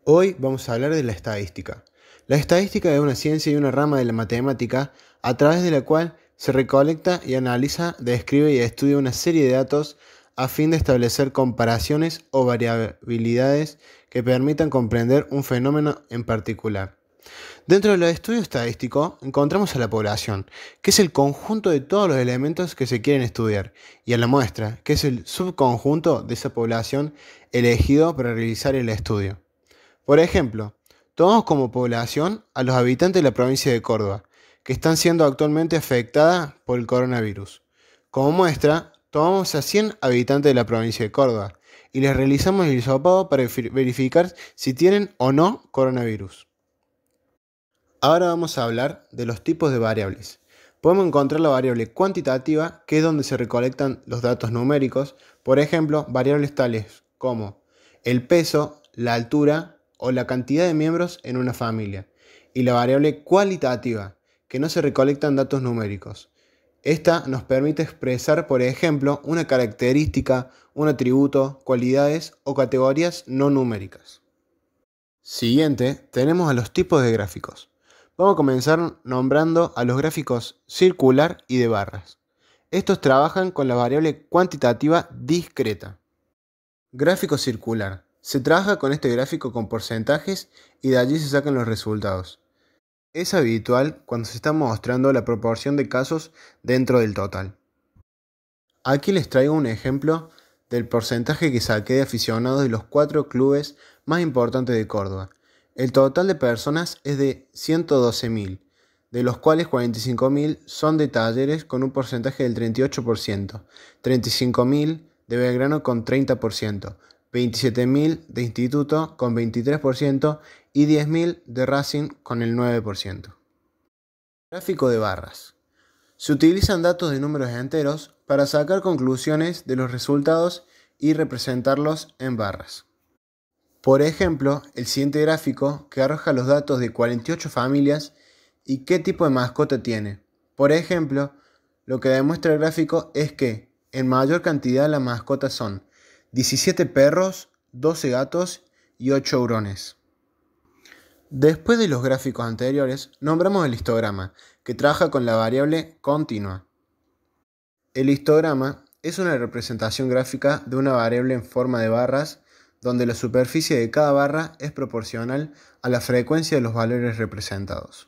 Hoy vamos a hablar de la estadística. La estadística es una ciencia y una rama de la matemática a través de la cual se recolecta y analiza, describe y estudia una serie de datos a fin de establecer comparaciones o variabilidades que permitan comprender un fenómeno en particular. Dentro del estudio estadístico encontramos a la población, que es el conjunto de todos los elementos que se quieren estudiar, y a la muestra, que es el subconjunto de esa población elegido para realizar el estudio. Por ejemplo, tomamos como población a los habitantes de la provincia de Córdoba, que están siendo actualmente afectadas por el coronavirus. Como muestra, tomamos a 100 habitantes de la provincia de Córdoba y les realizamos el hisopado para verificar si tienen o no coronavirus. Ahora vamos a hablar de los tipos de variables. Podemos encontrar la variable cuantitativa, que es donde se recolectan los datos numéricos, por ejemplo, variables tales como el peso, la altura o la cantidad de miembros en una familia. Y la variable cualitativa, que no se recolectan datos numéricos. Esta nos permite expresar, por ejemplo, una característica, un atributo, cualidades o categorías no numéricas. Siguiente, tenemos a los tipos de gráficos. Vamos a comenzar nombrando a los gráficos circular y de barras. Estos trabajan con la variable cuantitativa discreta. Gráfico circular. Se trabaja con este gráfico con porcentajes y de allí se sacan los resultados. Es habitual cuando se está mostrando la proporción de casos dentro del total. Aquí les traigo un ejemplo del porcentaje que saqué de aficionados de los 4 clubes más importantes de Córdoba. El total de personas es de 112.000, de los cuales 45.000 son de Talleres con un porcentaje del 38%, 35.000 de Belgrano con 30%, 27.000 de Instituto con 23% y 10.000 de Racing con el 9%. Gráfico de barras. Se utilizan datos de números enteros para sacar conclusiones de los resultados y representarlos en barras. Por ejemplo, el siguiente gráfico que arroja los datos de 48 familias y qué tipo de mascota tiene. Por ejemplo, lo que demuestra el gráfico es que en mayor cantidad las mascotas son 17 perros, 12 gatos y 8 hurones. Después de los gráficos anteriores, nombramos el histograma, que trabaja con la variable continua. El histograma es una representación gráfica de una variable en forma de barras, donde la superficie de cada barra es proporcional a la frecuencia de los valores representados.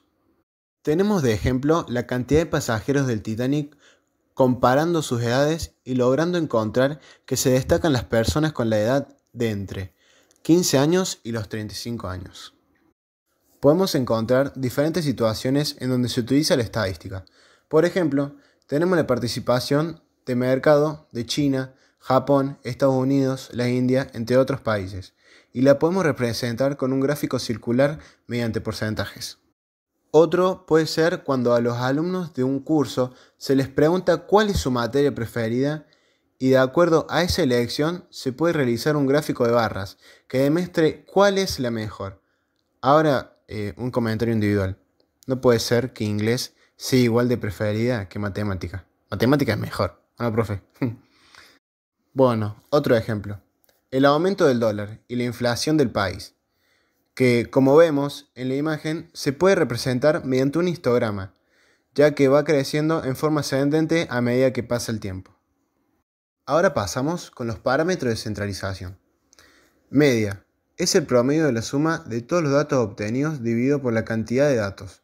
Tenemos de ejemplo la cantidad de pasajeros del Titanic comparando sus edades y logrando encontrar que se destacan las personas con la edad de entre 15 años y los 35 años. Podemos encontrar diferentes situaciones en donde se utiliza la estadística. Por ejemplo, tenemos la participación de mercado de China, Japón, Estados Unidos, la India, entre otros países, y la podemos representar con un gráfico circular mediante porcentajes. Otro puede ser cuando a los alumnos de un curso se les pregunta cuál es su materia preferida y de acuerdo a esa elección se puede realizar un gráfico de barras que demuestre cuál es la mejor. Ahora, un comentario individual. No puede ser que inglés sea igual de preferida que matemática. Matemática es mejor, ¿no, profe? Bueno, otro ejemplo. El aumento del dólar y la inflación del país, que como vemos en la imagen se puede representar mediante un histograma, ya que va creciendo en forma ascendente a medida que pasa el tiempo. Ahora pasamos con los parámetros de centralización. Media. Es el promedio de la suma de todos los datos obtenidos dividido por la cantidad de datos.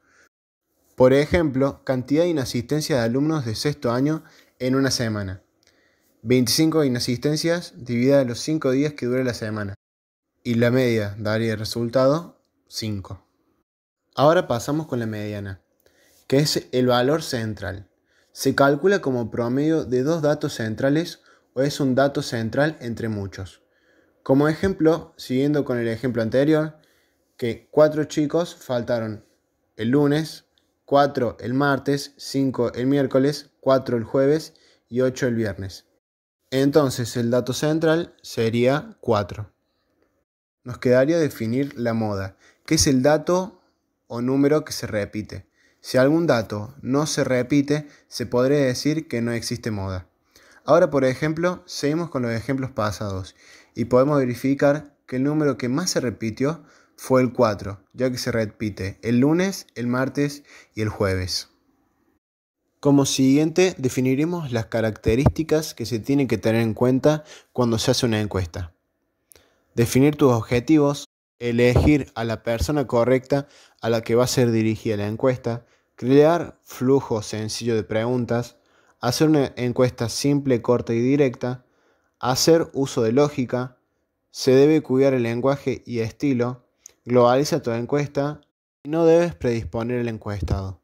Por ejemplo, cantidad de inasistencia de alumnos de sexto año en una semana. 25 inasistencias divididas los 5 días que dura la semana. Y la media daría el resultado 5. Ahora pasamos con la mediana, que es el valor central. Se calcula como promedio de dos datos centrales o es un dato central entre muchos. Como ejemplo, siguiendo con el ejemplo anterior, que 4 chicos faltaron el lunes, 4 el martes, 5 el miércoles, 4 el jueves y 8 el viernes. Entonces el dato central sería 4. Nos quedaría definir la moda, que es el dato o número que se repite. Si algún dato no se repite, se podría decir que no existe moda. Ahora, por ejemplo, seguimos con los ejemplos pasados y podemos verificar que el número que más se repitió fue el 4, ya que se repite el lunes, el martes y el jueves. Como siguiente, definiremos las características que se tienen que tener en cuenta cuando se hace una encuesta. Definir tus objetivos, elegir a la persona correcta a la que va a ser dirigida la encuesta, crear flujo sencillo de preguntas, hacer una encuesta simple, corta y directa, hacer uso de lógica, se debe cuidar el lenguaje y estilo, globaliza tu encuesta y no debes predisponer el encuestado.